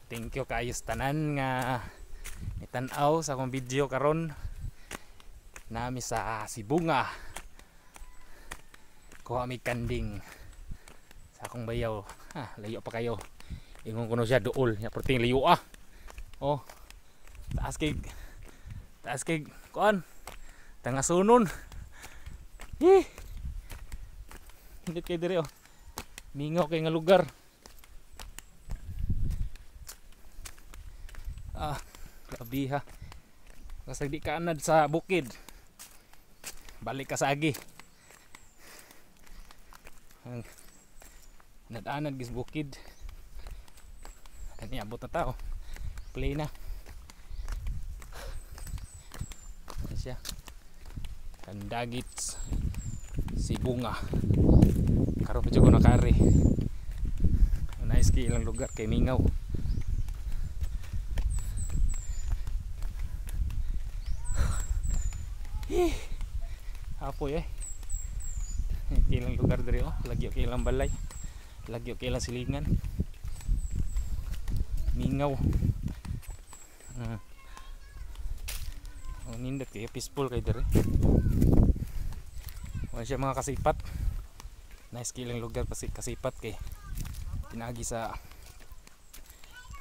Thank you kaayo sa tanan nga itan-aw sa akong video karon. Nami sa Sibunga. Kuha mi kanding sa akong bayaw. Layo pa kayo. Ingon kuno siya duol, nya perting layo Oh. Taas kay kuan. Tangasunon. Hindi kay dire Mingaw kay nga lugar. Grabe ha. Kasi di ka anad sa bukid. Balik ka sa agi. Anad gis bukid. Ani abot na tao. Play na. Siya. Kandagits Sibunga. Karon pa jud ko nakari. Nice kay ilang lugar kay mingaw. Apoy kilang lugar diri lagi kilang balay, lagi kilang silingan, mingaw. Nindot kay peaceful kay diri. Wala siya mga kasipat. Nice kilang lugar kasi kasipat kay pinagi sa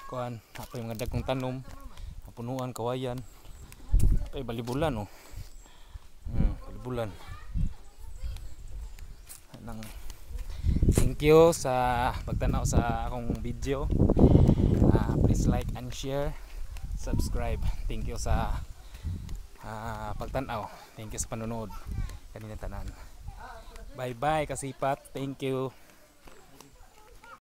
kuan apoy mga dagkong tanom, punuan kawayan, apoy balibulan bulan. Thank you sa pagtanaw sa akong video. Please like and share, subscribe. Thank you sa pagtanaw. Thank you sa panonood kanina tanan. Bye bye kasipat. Thank you.